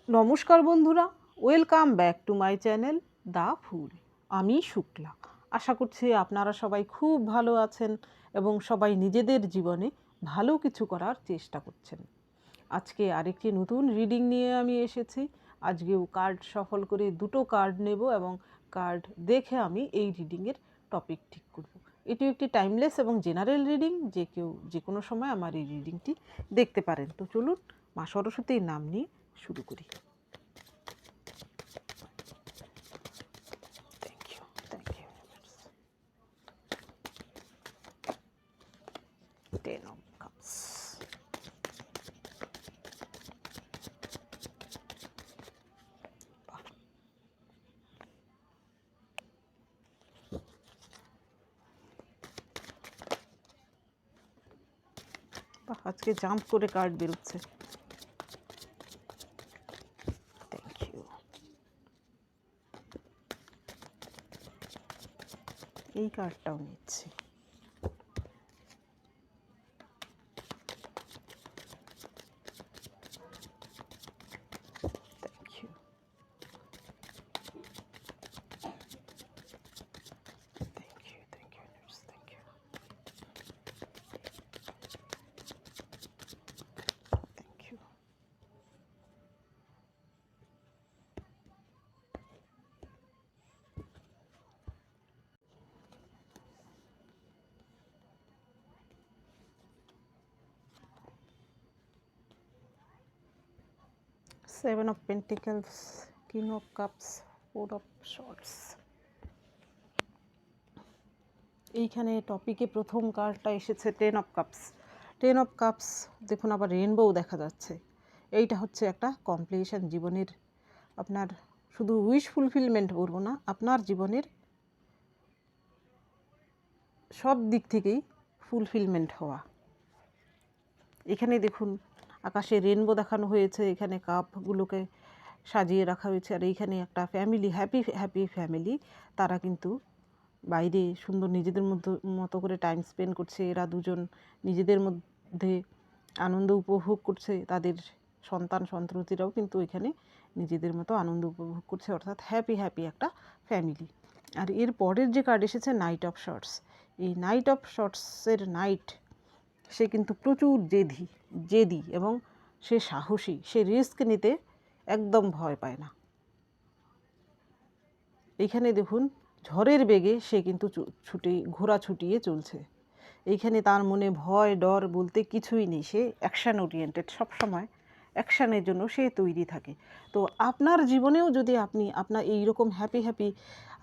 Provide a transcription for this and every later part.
নমস্কার বন্ধুরা, welcome back to my channel the full. আমি শুক্লা। আশা করছি আপনারা সবাই খুব ভালো আছেন এবং সবাই নিজেদের জীবনে ভালো কিছু করার চেষ্টা করছেন। আজকে আরেকটি নতুন রিডিং নিয়ে আমি এসেছি। আজকেও কার্ড সফল করে দুটো কার্ড নেব এবং কার্ড দেখে আমি এই রিডিংয়ের টপিক ঠিক করব। এটি একটি টাইমলেস এবং জেনারেল রিডিং, যে কেউ যে কোনো সময় আমার এই রিডিংটি দেখতে পারেন। তো চলুন মা সরস্বতীর নাম নিয়ে শুরু করি। Thank you. Thank you. Ten of Cups. বাহ, আজকে জাম্প করে কার্ড বেরোচ্ছে। Thank you. এই কার্ডটাও নিচ্ছি। Thank you. Thank you. Thank you. Thank you. Thank you. 7 of Pentacles, King of Cups, 4 of Swords. এইখানে টপিকে প্রথম কার্ডটা এসেছে 10 অফ কাপস। 10 অফ কাপস, দেখুন আবার রেইনবোও দেখা যাচ্ছে। এইটা হচ্ছে একটা কমপ্লিশন জীবনের। আপনার শুধু উইশ ফুলফিলমেন্ট বলবো না, আপনার জীবনের সব দিক থেকেই ফুলফিলমেন্ট হওয়া। এখানে দেখুন আকাশে রেইনবো দেখানো হয়েছে, এখানে কাপগুলোকে সাজিয়ে রাখা হয়েছে, আর এইখানে একটা ফ্যামিলি, হ্যাপি ফ্যামিলি, তারা কিন্তু বাইরে সুন্দর নিজেদের মতো করে টাইম স্পেন্ড করছে। এরা দুজন নিজেদের মধ্যে আনন্দ উপভোগ করছে, তাদের সন্তান সন্ততিরাও কিন্তু এখানে নিজেদের মতো আনন্দ উপভোগ করছে, অর্থাৎ হ্যাপি একটা ফ্যামিলি। আর এর পরের যে কার্ড এসেছে নাইট অফ শর্টস। এই নাইট অফ শর্টসের নাইট, সে কিন্তু প্রচুর জেদি এবং সে সাহসী, সে রিস্ক নিতে একদম ভয় পায় না। এইখানে দেখুন ঝড়ের বেগে সে কিন্তু ঘোড়া ছুটিয়ে চলছে। এইখানে তার মনে ভয় ডর বলতে কিছুই নেই, সে অ্যাকশান ওরিয়েন্টেড, সবসময় অ্যাকশানের জন্য সে তৈরি থাকে। তো আপনার জীবনেও যদি আপনি আপনার এইরকম হ্যাপি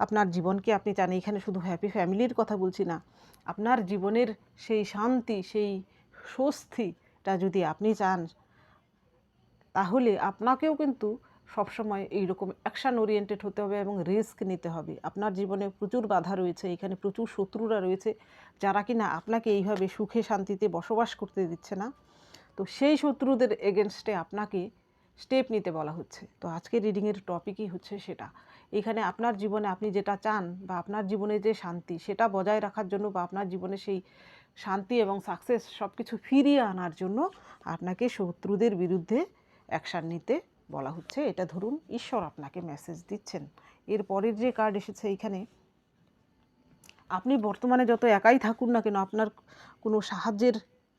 আপনার জীবনকে আপনি চান, এখানে শুধু হ্যাপি ফ্যামিলির কথা বলছি না, আপনার জীবনের সেই শান্তি, সেই স্বস্তিটা যদি আপনি চান, তাহলে আপনাকেও কিন্তু সবসময় এইরকম অ্যাকশান ওরিয়েন্টেড হতে হবে এবং রিস্ক নিতে হবে। আপনার জীবনে প্রচুর বাধা রয়েছে, এখানে প্রচুর শত্রুরা রয়েছে, যারা কিনা আপনাকে এইভাবে সুখে শান্তিতে বসবাস করতে দিচ্ছে না। তো সেই শত্রুদের এগেনস্টে আপনাকে স্টেপ নিতে বলা হচ্ছে। তো আজকের রিডিংয়ের টপিকই হচ্ছে সেটা। এখানে আপনার জীবনে আপনি যেটা চান বা আপনার জীবনে যে শান্তি, সেটা বজায় রাখার জন্য বা আপনার জীবনে সেই শান্তি এবং সাকসেস সব কিছু ফিরিয়ে আনার জন্য আপনাকে শত্রুদের বিরুদ্ধে অ্যাকশান নিতে বলা হচ্ছে। এটা ধরুন ঈশ্বর আপনাকে মেসেজ দিচ্ছেন। এর পরের যে কার্ড এসেছে এইখানে, আপনি বর্তমানে যত একাই থাকুন না কেন, আপনার কোনো সাহায্যের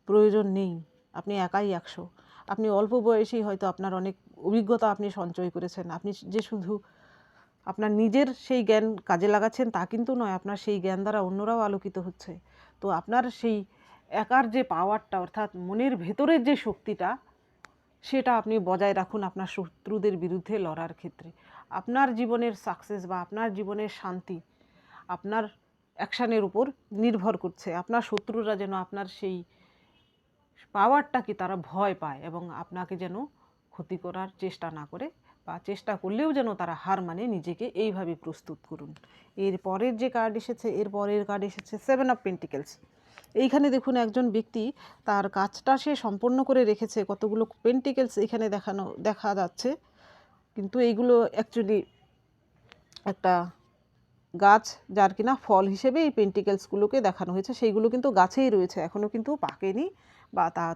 প্রয়োজন নেই, আপনি একাই 100। আপনি অল্প বয়সেই হয়তো আপনার অনেক অভিজ্ঞতা আপনি সঞ্চয় করেছেন, আপনি যে শুধু আপনার নিজের সেই জ্ঞান কাজে লাগাচ্ছেন তা কিন্তু নয়, আপনার সেই জ্ঞান দ্বারা অন্যরাও আলোকিত হচ্ছে। তো আপনার সেই একার যে পাওয়ারটা, অর্থাৎ মনের ভেতরের যে শক্তিটা, সেটা আপনি বজায় রাখুন আপনার শত্রুদের বিরুদ্ধে লড়ার ক্ষেত্রে। আপনার জীবনের সাকসেস বা আপনার জীবনের শান্তি আপনার অ্যাকশানের উপর নির্ভর করছে। আপনার শত্রুরা যেন আপনার সেই পাওয়ারটাকে তারা ভয় পায় এবং আপনাকে যেন ক্ষতি করার চেষ্টা না করে, বা চেষ্টা করলেও যেন তারা হার মানে নিজেকে এইভাবে প্রস্তুত করুন। এর পরের যে কার্ড এসেছে, এর পরের কার্ড এসেছে 7 অফ পেন্টিকেলস। এইখানে দেখুন একজন ব্যক্তি তার কাজটা সে সম্পন্ন করে রেখেছে, কতগুলো পেন্টিকেলস এখানে দেখা যাচ্ছে, কিন্তু এইগুলো অ্যাকচুয়ালি একটা গাছ, যার কিনা ফল হিসেবে এই পেন্টিকেলসগুলোকে দেখানো হয়েছে। সেইগুলো কিন্তু গাছেই রয়েছে, এখনও কিন্তু পাকেনি বা তা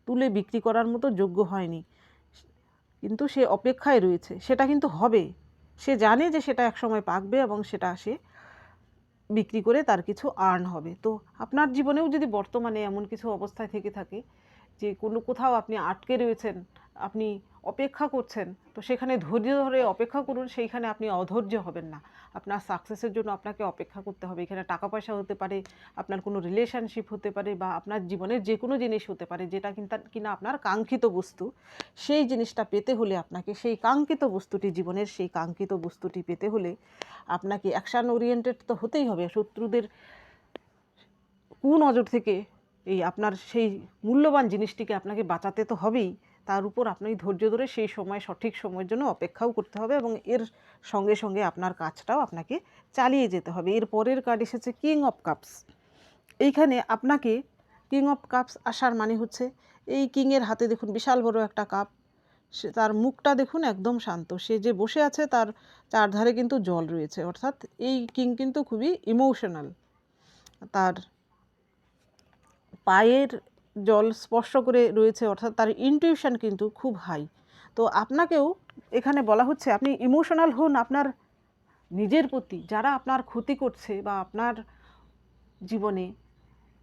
তুলে বিক্রি করার মতো যোগ্য হয়নি। কিন্তু সে অপেক্ষায় রয়েছে, সেটা কিন্তু হবে, সে জানে যে সেটা একসময় পাকবে এবং সেটা সে বিক্রি করে তার কিছু আর্ন হবে। তো আপনার জীবনেও যদি বর্তমানে এমন কিছু অবস্থায় থেকে থাকে যে কোথাও আপনি আটকে রয়েছেন, আপনি অপেক্ষা করছেন, তো সেখানে ধৈর্য ধরে অপেক্ষা করুন, সেইখানে আপনি অধৈর্য হবেন না। আপনার সাকসেসের জন্য আপনাকে অপেক্ষা করতে হবে। এখানে টাকা পয়সা হতে পারে, আপনার কোনো রিলেশনশিপ হতে পারে, বা আপনার জীবনের যে কোনো জিনিস হতে পারে যেটা কিনা আপনার কাঙ্ক্ষিত বস্তু। সেই জিনিসটা পেতে হলে আপনাকে সেই কাঙ্ক্ষিত বস্তুটি, জীবনের সেই কাঙ্ক্ষিত বস্তুটি পেতে হলে আপনাকে অ্যাকশান ওরিয়েন্টেড তো হতেই হবে। শত্রুদের কুনজর থেকে এই আপনার সেই মূল্যবান জিনিসটিকে আপনাকে বাঁচাতে তো হবেই, তার উপর আপনি ধৈর্য ধরে সেই সময়, সঠিক সময়ের জন্য অপেক্ষাও করতে হবে, এবং এর সঙ্গে সঙ্গে আপনার কাজটাও আপনাকে চালিয়ে যেতে হবে। এর পরের কার্ড এসেছে কিং অফ কাপস। এইখানে আপনাকে কিং অফ কাপস আসার মানে হচ্ছে, এই কিংয়ের হাতে দেখুন বিশাল বড় একটা কাপ, সে তার মুখটা দেখুন একদম শান্ত, সে যে বসে আছে তার চারধারে কিন্তু জল রয়েছে, অর্থাৎ এই কিং কিন্তু খুবই ইমোশনাল। তার পায়ের জল স্পর্শ করে রয়েছে, অর্থাৎ তার ইনটিউশন কিন্তু খুব হাই। তো আপনাকেও এখানে বলা হচ্ছে আপনি ইমোশনাল হন আপনার নিজের প্রতি। যারা আপনার ক্ষতি করছে বা আপনার জীবনে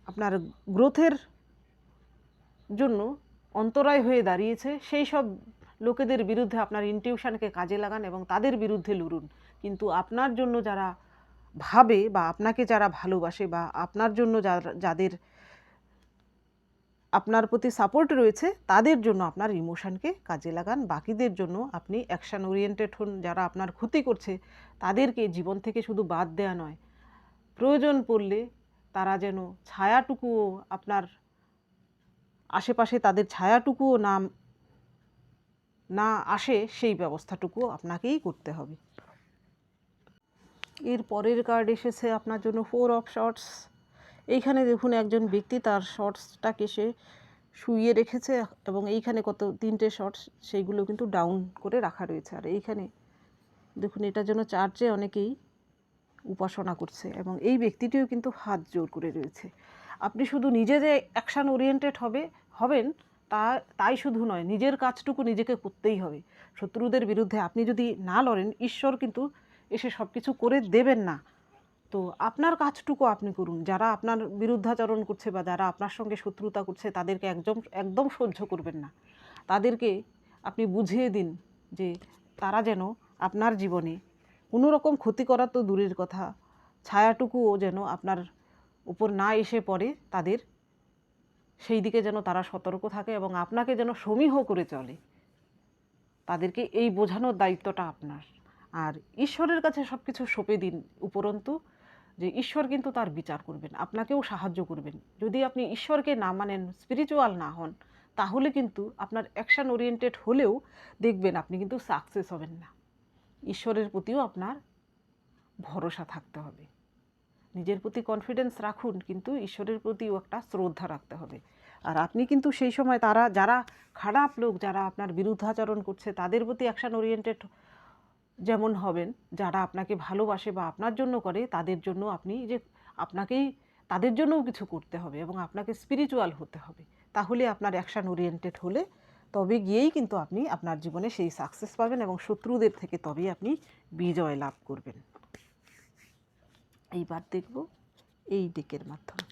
আপনার গ্রোথের জন্য অন্তরায় হয়ে দাঁড়িয়েছে, সেই সব লোকেদের বিরুদ্ধে আপনার ইনটিউশনকে কাজে লাগান এবং তাদের বিরুদ্ধে লড়ুন। কিন্তু আপনার জন্য যারা ভাবে বা আপনাকে যারা ভালোবাসে বা আপনার জন্য যাদের আপনার প্রতি সাপোর্ট রয়েছে, তাদের জন্য আপনার ইমোশনকে কাজে লাগান। বাকিদের জন্য আপনি অ্যাকশান ওরিয়েন্টেড হন। যারা আপনার ক্ষতি করছে তাদেরকে জীবন থেকে শুধু বাদ দেওয়া নয়, প্রয়োজন পড়লে তারা যেন ছায়াটুকুও আপনার আশেপাশে, তাদের ছায়াটুকুও না আসে, সেই ব্যবস্থাটুকুও আপনাকেই করতে হবে। এর পরের কার্ড এসেছে আপনার জন্য ফোর অফ শর্টস। এইখানে দেখুন একজন ব্যক্তি তার শর্টসটাকে সে শুইয়ে রেখেছে, এবং এইখানে কত তিনটে শর্টস, সেইগুলো কিন্তু ডাউন করে রাখা রয়েছে। আর এইখানে দেখুন এটার জন্য চার্চে অনেকেই উপাসনা করছে, এবং এই ব্যক্তিটিও কিন্তু হাত জোর করে রয়েছে। আপনি শুধু নিজে যে অ্যাকশান ওরিয়েন্টেড হবেন তাই শুধু নয়, নিজের কাজটুকু নিজেকে করতেই হবে। শত্রুদের বিরুদ্ধে আপনি যদি না লড়েন, ঈশ্বর কিন্তু এসে সব কিছু করে দেবেন না। তো আপনার কাজটুকু আপনি করুন। যারা আপনার বিরুদ্ধাচরণ করছে বা যারা আপনার সঙ্গে শত্রুতা করছে, তাদেরকে একদম সহ্য করবেন না। তাদেরকে আপনি বুঝিয়ে দিন যে তারা যেন আপনার জীবনে কোনো রকম ক্ষতি করা তো দূরের কথা, ছায়াটুকুও যেন আপনার উপর না এসে পড়ে, তাদের সেই দিকে যেন তারা সতর্ক থাকে এবং আপনাকে যেন সমীহ করে চলে। তাদেরকে এই বোঝানোর দায়িত্বটা আপনার। আর ঈশ্বরের কাছে সব কিছু সঁপে দিন, উপরন্তু যে ঈশ্বর কিন্তু তার বিচার করবেন, আপনাকেও সাহায্য করবেন। যদি আপনি ঈশ্বরকে না মানেন, স্পিরিচুয়াল না হন, তাহলে কিন্তু আপনার অ্যাকশান ওরিয়েন্টেড হলেও দেখবেন আপনি কিন্তু সাকসেস হবেন না। ঈশ্বরের প্রতিও আপনার ভরসা থাকতে হবে। নিজের প্রতি কনফিডেন্স রাখুন, কিন্তু ঈশ্বরের প্রতিও একটা শ্রদ্ধা রাখতে হবে। আর আপনি কিন্তু সেই সময় যারা খারাপ লোক, যারা আপনার বিরুদ্ধাচরণ করছে, তাদের প্রতি অ্যাকশান ওরিয়েন্টেড যেমন হবেন, যারা আপনাকে ভালোবাসে বা আপনার জন্য করে, তাদের জন্য আপনাকেই তাদের জন্যও কিছু করতে হবে এবং আপনাকে স্পিরিচুয়াল হতে হবে। তাহলে আপনার অ্যাকশান ওরিয়েন্টেড হলে তবে গিয়েই কিন্তু আপনি আপনার জীবনে সেই সাকসেস পাবেন এবং শত্রুদের থেকে তবেই আপনি বিজয় লাভ করবেন। এইবার দেখব এই ডেকের মাধ্যমে।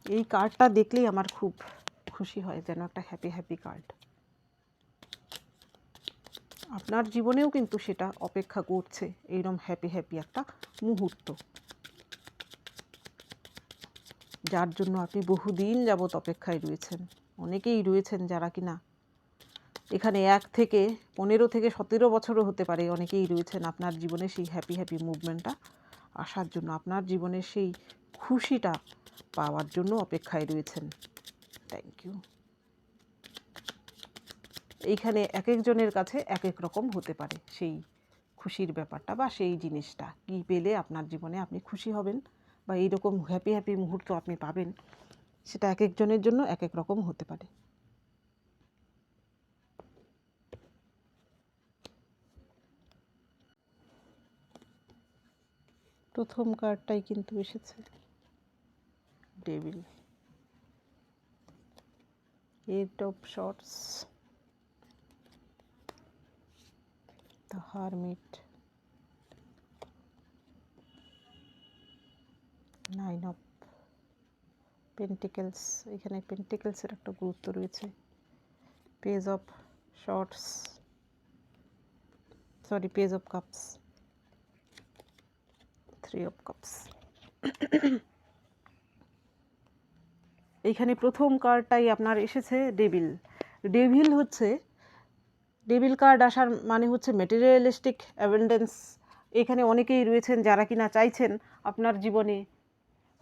এই কার্ডটা দেখলেই আমার খুব খুশি হয়, যেন একটা হ্যাপি হ্যাপি কার্ড। আপনার জীবনেও কিন্তু সেটা অপেক্ষা করছে, এইরকম হ্যাপি হ্যাপি একটা মুহূর্ত, যার জন্য আপনি বহুদিন যাবৎ অপেক্ষায় রয়েছেন। অনেকেই রয়েছেন যারা কিনা এখানে 1 থেকে 15 থেকে 17 বছরও হতে পারে, অনেকেই রয়েছেন আপনার জীবনে সেই হ্যাপি হ্যাপি মুভমেন্টটা আসার জন্য, আপনার জীবনে সেই খুশিটা পাওয়ার জন্য অপেক্ষায় রয়েছেন। Thank you. এইখানে এক একজনের কাছে এক এক রকম হতে পারে সেই খুশির ব্যাপারটা বা সেই জিনিসটা কী পেলে আপনার জীবনে আপনি খুশি হবেন বা এইরকম হ্যাপি হ্যাপি মুহূর্ত আপনি পাবেন, সেটা এক একজনের জন্য এক এক রকম হতে পারে। প্রথম কার্ডটাই কিন্তু এসেছে devil. Eight of swords, the hermit, nine of pentacles, এখানে পেন্টিকেলসের একটা গুরুত্ব রয়েছে, page of swords, sorry page of cups, three of cups. এইখানে প্রথম কার্ডটাই আপনার এসেছে ডেভিল। ডেভিল হচ্ছে, ডেভিল কার্ড আসার মানে হচ্ছে ম্যাটেরিয়ালিস্টিক অ্যাবেন্ডেন্স। এখানে অনেকেই রয়েছেন যারা কিনা চাইছেন আপনার জীবনে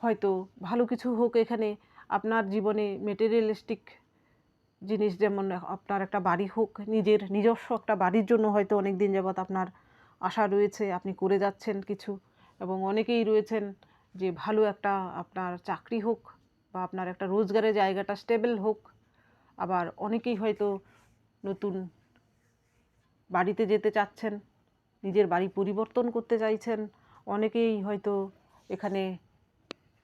হয়তো ভালো কিছু হোক, এখানে আপনার জীবনে ম্যাটেরিয়ালিস্টিক জিনিস, যেমন আপনার একটা বাড়ি হোক, নিজস্ব একটা বাড়ির জন্য হয়তো অনেক দিন যাবৎ আপনার আশা রয়েছে, আপনি করে যাচ্ছেন কিছু। এবং অনেকেই রয়েছেন যে ভালো একটা আপনার চাকরি হোক বা আপনার একটা রোজগারের জায়গাটা স্টেবল হোক। আবার অনেকেই হয়তো নতুন বাড়িতে যেতে চাচ্ছেন, নিজের বাড়ি পরিবর্তন করতে চাইছেন। অনেকেই হয়তো এখানে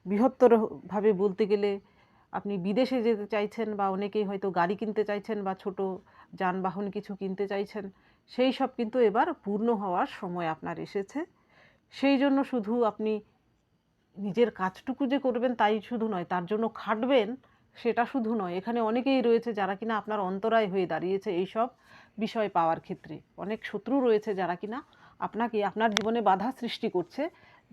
বৃহত্তরভাবে বলতে গেলে আপনি বিদেশে যেতে চাইছেন, বা অনেকেই হয়তো গাড়ি কিনতে চাইছেন বা ছোট যানবাহন কিছু কিনতে চাইছেন। সেই সব কিন্তু এবার পূর্ণ হওয়ার সময় আপনার এসেছে। সেই জন্য শুধু আপনি নিজের কাজটুকু যে করবেন তাই শুধু নয়, তার জন্য খাটবেন সেটা শুধু নয়। এখানে অনেকেই রয়েছে যারা কিনা আপনার অন্তরায় হয়ে দাঁড়িয়েছে এই সব বিষয় পাওয়ার ক্ষেত্রে। অনেক শত্রু রয়েছে যারা কিনা আপনাকে আপনার জীবনে বাধা সৃষ্টি করছে,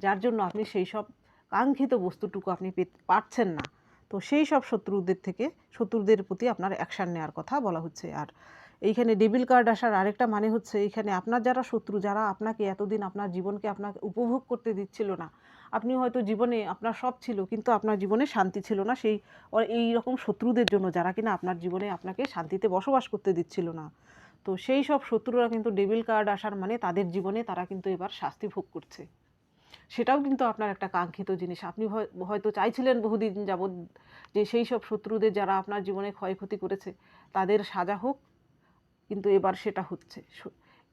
যার জন্য আপনি সেই সব কাঙ্ক্ষিত বস্তুটুকু আপনি পাচ্ছেন না। তো সেই সব শত্রুদের প্রতি আপনার অ্যাকশান নেওয়ার কথা বলা হচ্ছে। আর এইখানে ডেভিল কার্ড আসার আরেকটা মানে হচ্ছে, এইখানে আপনার যারা শত্রু, যারা আপনাকে এতদিন আপনার জীবনকে আপনাকে উপভোগ করতে দিচ্ছিল না, আপনি হয়তো জীবনে আপনার সব ছিল কিন্তু আপনার জীবনে শান্তি ছিল না, এই রকম শত্রুদের জন্য, যারা কিনা আপনার জীবনে আপনাকে শান্তিতে বসবাস করতে দিচ্ছিল না। তো সেই সব শত্রুরা কিন্তু ডেভিল কার্ড আসার মানে তাদের জীবনে তারা কিন্তু এবার শাস্তি ভোগ করছে। সেটাও কিন্তু আপনার একটা কাঙ্ক্ষিত জিনিস। আপনি হয়তো চাইছিলেন বহুদিন যাবৎ যে সেই সব শত্রুদের, যারা আপনার জীবনে ক্ষয়ক্ষতি করেছে, তাদের সাজা হোক, কিন্তু এবার সেটা হচ্ছে।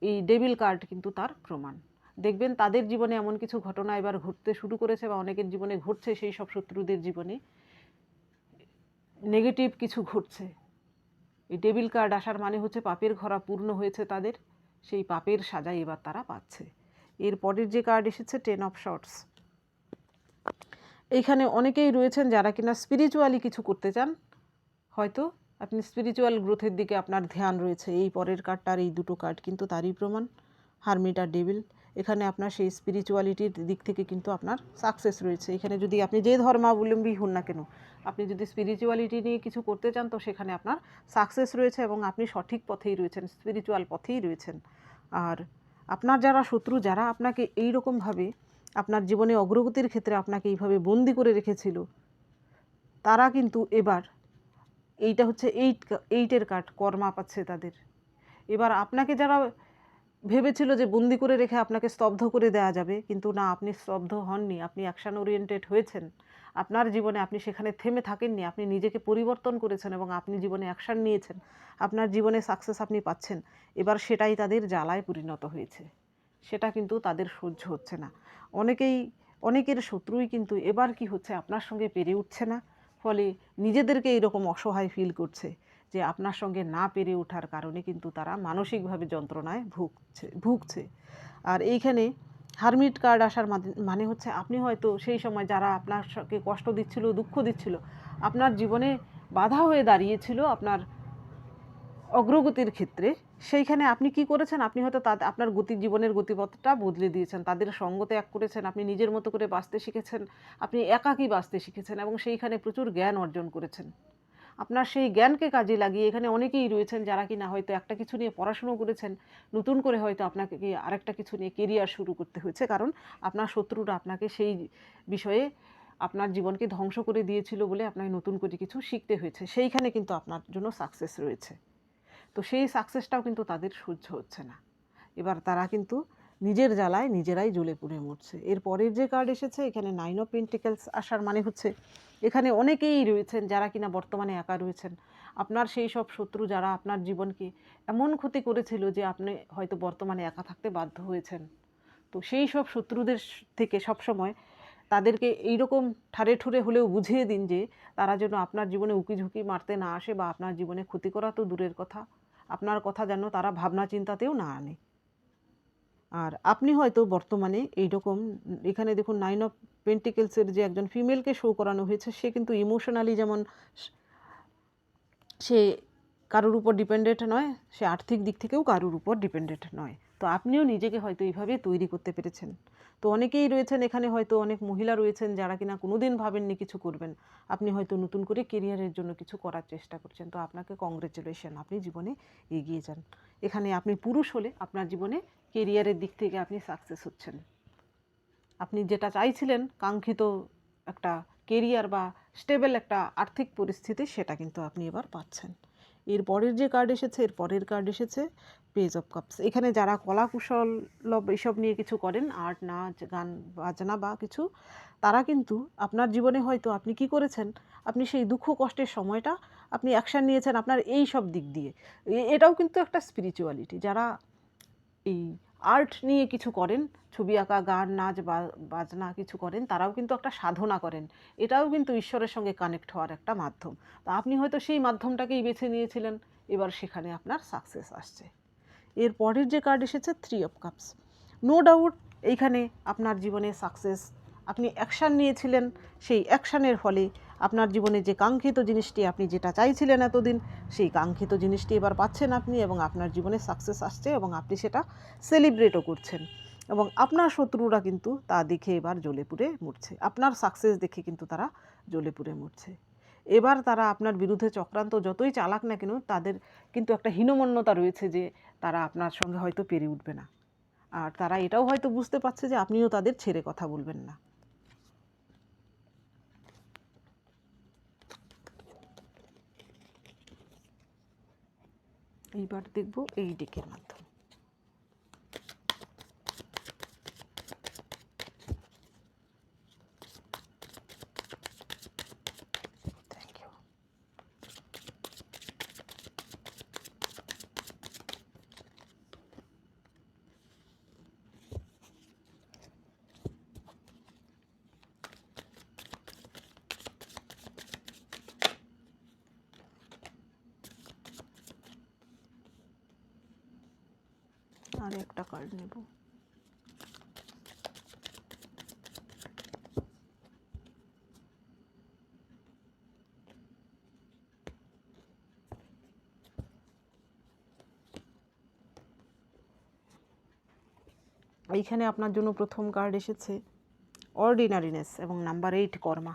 এই ডেভিল কার্ড কিন্তু তার প্রমাণ। দেখবেন তাদের জীবনে এমন কিছু ঘটনা এবার ঘটতে শুরু করেছে, বা অনেকের জীবনে ঘটছে, সেই সব শত্রুদের জীবনে নেগেটিভ কিছু ঘটছে। এই ডেভিল কার্ড আসার মানে হচ্ছে পাপের ঘরা পূর্ণ হয়েছে তাদের, সেই পাপের সাজা এবার তারা পাচ্ছে। এর পরের যে কার্ড এসেছে, টেন অফ শর্টস। এইখানে অনেকেই রয়েছেন যারা কিনা স্পিরিচুয়ালি কিছু করতে চান, হয়তো আপনি স্পিরিচুয়াল গ্রোথের দিকে আপনার ধ্যান রয়েছে। এই পরের কার্ডটা আর এই দুটো কার্ড কিন্তু তারই প্রমাণ, হারমিট আর ডেভিল। এখানে আপনার সেই স্পিরিচুয়ালিটির দিক থেকে কিন্তু আপনার সাকসেস রয়েছে। এখানে যদি আপনি যে ধর্মাবলম্বী হন না কেন, আপনি যদি স্পিরিচুয়ালিটি নিয়ে কিছু করতে চান, তো সেখানে আপনার সাকসেস রয়েছে এবং আপনি সঠিক পথেই রয়েছেন, স্পিরিচুয়াল পথেই রয়েছেন। আর আপনার যারা শত্রু, যারা আপনাকে এই রকমভাবে আপনার জীবনে অগ্রগতির ক্ষেত্রে আপনাকে এইভাবে বন্দি করে রেখেছিল, তারা কিন্তু এবার, এইটা হচ্ছে এইটের কার্ড, কর্মা পাচ্ছে তাদের। এবার আপনাকে যারা ভেবেছিল যে বন্দি করে রেখে আপনাকে স্তব্ধ করে দেওয়া যাবে, কিন্তু না, আপনি স্তব্ধ হননি, আপনি অ্যাকশান ওরিয়েন্টেড হয়েছেন। আপনার জীবনে আপনি সেখানে থেমে থাকেননি, আপনি নিজেকে পরিবর্তন করেছেন এবং আপনি জীবনে অ্যাকশান নিয়েছেন, আপনার জীবনে সাকসেস আপনি পাচ্ছেন। এবার সেটাই তাদের জ্বালায় পরিণত হয়েছে, সেটা কিন্তু তাদের সহ্য হচ্ছে না। অনেকের শত্রুই কিন্তু এবার কি হচ্ছে, আপনার সঙ্গে পেরে উঠছে না, ফলে নিজেদেরকে এরকম অসহায় ফিল করছে যে আপনার সঙ্গে না পেরে ওঠার কারণে কিন্তু তারা মানসিকভাবে যন্ত্রণায় ভুগছে। আর এইখানে হারমিট কার্ড আসার মানে হচ্ছে, আপনি হয়তো সেই সময় যারা আপনার সঙ্গে কষ্ট দিচ্ছিল, দুঃখ দিচ্ছিল, আপনার জীবনে বাধা হয়ে দাঁড়িয়েছিল আপনার অগ্রগতির ক্ষেত্রে, সেইখানে আপনি কি করেছেন, আপনি হয়তো আপনার জীবনের গতিপথটা বদলে দিয়েছেন, তাদের সঙ্গ ত্যাগ করেছেন, আপনি নিজের মতো করে বাঁচতে শিখেছেন, আপনি একাকী বাঁচতে শিখেছেন এবং সেইখানে প্রচুর জ্ঞান অর্জন করেছেন। আপনার সেই জ্ঞানকে কাজে লাগিয়ে এখানে অনেকেই রয়েছেন যারা কিনা হয়তো একটা কিছু নিয়ে পড়াশুনো করেছেন, নতুন করে হয়তো আপনাকে আরেকটা কিছু নিয়ে কেরিয়ার শুরু করতে হয়েছে, কারণ আপনার শত্রুরা আপনাকে সেই বিষয়ে আপনার জীবনকে ধ্বংস করে দিয়েছিল বলে আপনাকে নতুন করে কিছু শিখতে হয়েছে। সেইখানে কিন্তু আপনার জন্য সাকসেস রয়েছে। তো সেই সাকসেসটাও কিন্তু তাদের সহ্য হচ্ছে না, এবার তারা কিন্তু নিজের জ্বালায় নিজেরাই জ্বলে পুড়ে মরছে। এর পরের যে কার্ড এসেছে, এখানে নাইন অফ পেন্টিকেলস আসার মানে হচ্ছে, এখানে অনেকেই রয়েছেন যারা কিনা বর্তমানে একা রয়েছেন। আপনার সেই সব শত্রু যারা আপনার জীবনকে এমন ক্ষতি করেছিল যে আপনি হয়তো বর্তমানে একা থাকতে বাধ্য হয়েছেন। তো সেই সব শত্রুদের থেকে সবসময় তাদেরকে এইরকম ঠারে ঠুরে হলেও বুঝিয়ে দিন যে তারা যেন আপনার জীবনে উকিঝুঁকি মারতে না আসে, বা আপনার জীবনে ক্ষতি করা তো দূরের কথা, আপনার কথা যেন তারা ভাবনা চিন্তাতেও না আনে। আর আপনি হয়তো বর্তমানে এইরকম, এখানে দেখুন 9 অফ পেন্টিকেলসের যে একজন ফিমেলকে শো করানো হয়েছে, সে কিন্তু ইমোশনালি যেমন সে কারোর উপর ডিপেন্ডেন্ট নয়, সে আর্থিক দিক থেকেও কারোর উপর ডিপেন্ডেন্ট নয়। তো আপনিও নিজেকে হয়তো এইভাবে তৈরি করতে পেরেছেন। তো অনেকেই রয়েছেন এখানে, হয়তো অনেক মহিলা রয়েছেন যারা কিনা কোনোদিন ভাবেননি কিছু করবেন। আপনি হয়তো নতুন করে কেরিয়ারের জন্য কিছু করার চেষ্টা করছেন। তো আপনাকে কংগ্রেচুলেশন, আপনি জীবনে এগিয়ে যান। এখানে আপনি পুরুষ হলে আপনার জীবনে কেরিয়ারের দিক থেকে আপনি সাকসেস হচ্ছেন। আপনি যেটা চাইছিলেন, কাঙ্ক্ষিত একটা কেরিয়ার বা স্টেবল একটা আর্থিক পরিস্থিতি, সেটা কিন্তু আপনি এবার পাচ্ছেন। এর পরের যে কার্ড এসেছে, এর পরের কার্ড এসেছে পেজ অফ কাপস। এখানে যারা কলা কুশল এইসব নিয়ে কিছু করেন, আর্ট, নাচ, গান বাজনা বা কিছু, তারা কিন্তু আপনার জীবনে হয়তো আপনি কি করেছেন, আপনি সেই দুঃখ কষ্টের সময়টা আপনি অ্যাকশান নিয়েছেন আপনার এই সব দিক দিয়ে। এটাও কিন্তু একটা স্পিরিচুয়ালিটি। যারা এই আর্ট নিয়ে কিছু করেন, ছবি আঁকা, গান, নাচ, বাজনা কিছু করেন, তারাও কিন্তু একটা সাধনা করেন। এটাও কিন্তু ঈশ্বরের সঙ্গে কানেক্ট হওয়ার একটা মাধ্যম। তা আপনি হয়তো সেই মাধ্যমটাকেই বেছে নিয়েছিলেন, এবার সেখানে আপনার সাকসেস আসছে। এর পরের যে কার্ড এসেছে 3 অফ কাপস। নো ডাউট এইখানে আপনার জীবনে সাকসেস, আপনি অ্যাকশান নিয়েছিলেন, সেই অ্যাকশানের ফলে আপনার জীবনে যে কাঙ্ক্ষিত জিনিসটি, আপনি যেটা চাইছিলেন এতদিন, সেই কাঙ্ক্ষিত জিনিসটি এবার পাচ্ছেন আপনি, এবং আপনার জীবনে সাকসেস আসছে এবং আপনি সেটা সেলিব্রেটও করছেন। এবং আপনার শত্রুরা কিন্তু তা দেখে এবার জ্বলে পুড়ে মরছে, আপনার সাকসেস দেখে কিন্তু তারা জ্বলে পুড়ে মরছে। এবার তারা আপনার বিরুদ্ধে চক্রান্ত যতই চালাক না কেন, তাদের কিন্তু একটা হীনমন্যতা রয়েছে যে তারা আপনার সঙ্গে হয়তো পেরে উঠবে না। আর তারা এটাও হয়তো বুঝতে পারছে যে আপনিও তাদের ছেড়ে কথা বলবেন না। এইবার দেখব এই ডেকের মাধ্যমে। Thank you. আর একটা কার্ড নেব। এইখানে আপনার জন্য প্রথম কার্ড এসেছে অর্ডিনারিনেস এবং নাম্বার 8 কর্মা।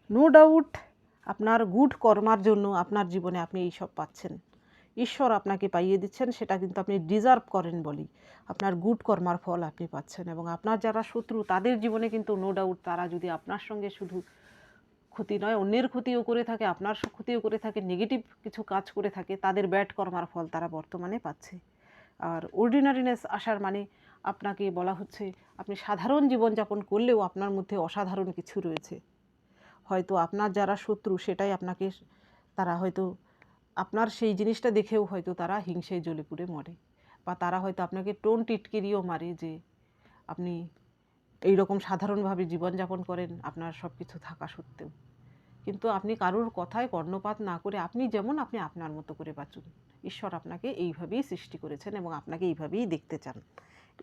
নো ডাউট আপনার গুড কর্মার জন্য আপনার জীবনে আপনি এইসব পাচ্ছেন, ঈশ্বর আপনাকে পাইয়ে দিচ্ছেন, সেটা কিন্তু আপনি ডিজার্ভ করেন বলেই আপনার গুড কর্মার ফল আপনি পাচ্ছেন। এবং আপনার যারা শত্রু, তাদের জীবনে কিন্তু নো ডাউট তারা যদি আপনার সঙ্গে শুধু ক্ষতি নয়, অন্যের ক্ষতিও করে থাকে, আপনার ক্ষতিও করে থাকে, নেগেটিভ কিছু কাজ করে থাকে, তাদের ব্যাড কর্মার ফল তারা বর্তমানে পাচ্ছে। আর অর্ডিনারিনেস আসার মানে আপনাকে বলা হচ্ছে আপনি সাধারণ জীবনযাপন করলেও আপনার মধ্যে অসাধারণ কিছু রয়েছে। হয়তো আপনার যারা শত্রু, সেটাই আপনাকে, তারা হয়তো আপনার সেই জিনিসটা দেখেও হয়তো তারা হিংসেয় জ্বলে পুড়ে মরে, বা তারা হয়তো আপনাকে টোন টিটকিরিও মারে যে আপনি এইরকম সাধারণভাবে জীবনযাপন করেন আপনার সব কিছু থাকা সত্ত্বেও। কিন্তু আপনি কারোর কথায় কর্ণপাত না করে আপনি যেমন, আপনি আপনার মতো করে বাঁচুন। ঈশ্বর আপনাকে এইভাবেই সৃষ্টি করেছেন এবং আপনাকে এইভাবেই দেখতে চান।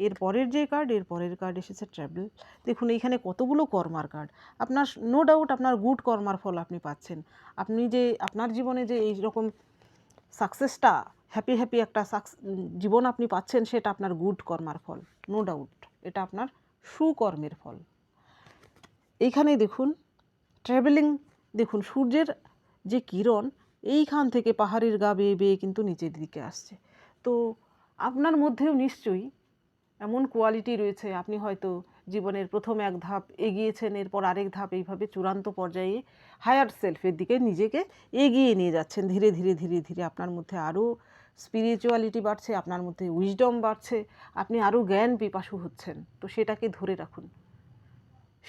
এর পরের যে কার্ড, এর পরের কার্ড এসেছে ট্রাভেল। দেখুন এইখানে কতগুলো কর্মার কার্ড। আপনার নো ডাউট আপনার গুড কর্মার ফল আপনি পাচ্ছেন। আপনি যে আপনার জীবনে যে এইরকম সাকসেসটা, হ্যাপি হ্যাপি একটা জীবন আপনি পাচ্ছেন, সেটা আপনার গুড কর্মার ফল, নো ডাউট এটা আপনার সুকর্মের ফল। এইখানে দেখুন ট্রাভেলিং, দেখুন সূর্যের যে কিরণ এইখান থেকে পাহাড়ের গা বেয়ে বেয়ে কিন্তু নিচের দিকে আসছে। তো আপনার মধ্যেও নিশ্চয়ই এমন কোয়ালিটি রয়েছে, আপনি হয়তো জীবনের প্রথম এক ধাপ এগিয়েছেন, এরপর আরেক ধাপ, এইভাবে চূড়ান্ত পর্যায়ে হায়ার সেলফের দিকে নিজেকে এগিয়ে নিয়ে যাচ্ছেন ধীরে ধীরে ধীরে ধীরে। আপনার মধ্যে আরও স্পিরিচুয়ালিটি বাড়ছে, আপনার মধ্যে উইজডম বাড়ছে, আপনি আরও জ্ঞান পিপাসু হচ্ছেন। তো সেটাকে ধরে রাখুন।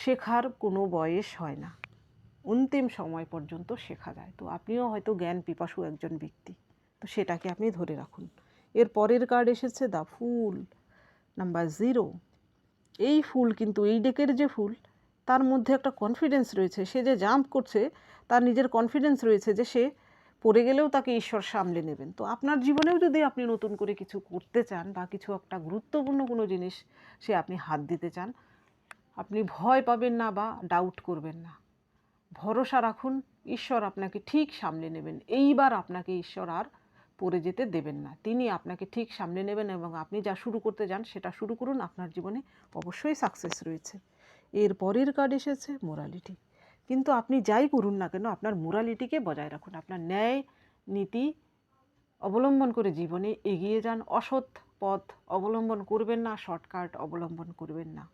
শেখার কোনো বয়স হয় না, অন্তিম সময় পর্যন্ত শেখা যায়। তো আপনিও হয়তো জ্ঞান পিপাসু একজন ব্যক্তি, তো সেটাকে আপনি ধরে রাখুন। এর পরের কার্ড এসেছে দ্য ফুল, নাম্বার 0। এই ফুল কিন্তু এই ডেকের যে ফুল, তার মধ্যে একটা কনফিডেন্স রয়েছে। সে যে জাম্প করছে, তার নিজের কনফিডেন্স রয়েছে যে সে পড়ে গেলেও তাকে ঈশ্বর সামলে নেবেন। তো আপনার জীবনেও যদি আপনি নতুন করে কিছু করতে চান বা কিছু একটা গুরুত্বপূর্ণ কোনো জিনিস সে আপনি হাত দিতে চান, আপনি ভয় পাবেন না বা ডাউট করবেন না। ভরসা রাখুন, ঈশ্বর আপনাকে ঠিক সামলে নেবেন। এইবার আপনাকে ঈশ্বর আর পড়ে যেতে দেবেন না। তিনি আপনাকে ঠিক সামলে নেবেন এবং আপনি যা শুরু করতে যান সেটা শুরু করুন। আপনার জীবনে অবশ্যই সাকসেস রয়েছে। এর পরের কার্ড এসেছে মোরালিটি। কিন্তু আপনি যাই করুন না কেন, আপনার মোরালিটিকে বজায় রাখুন। আপনার ন্যায় নীতি অবলম্বন করে জীবনে এগিয়ে যান। অসৎ পথ অবলম্বন করবেন না, শর্টকাট অবলম্বন করবেন না।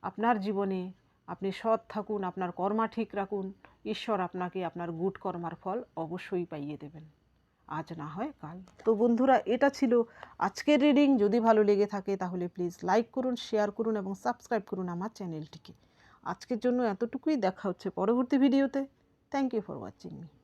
আপনার জীবনে আপনি সৎ থাকুন, আপনার কর্মা ঠিক রাখুন। ঈশ্বর আপনাকে আপনার গুড কর্মার ফল অবশ্যই পাইয়ে দেবেন, আজ না হয় কাল। তো বন্ধুরা, এটা ছিল আজকের রিডিং। যদি ভালো লেগে থাকে তাহলে প্লিজ লাইক করুন, শেয়ার করুন এবং সাবস্ক্রাইব করুন আমার চ্যানেলটিকে। আজকের জন্য এতটুকুই। দেখা হচ্ছে পরবর্তী ভিডিওতে। Thank you for watching me.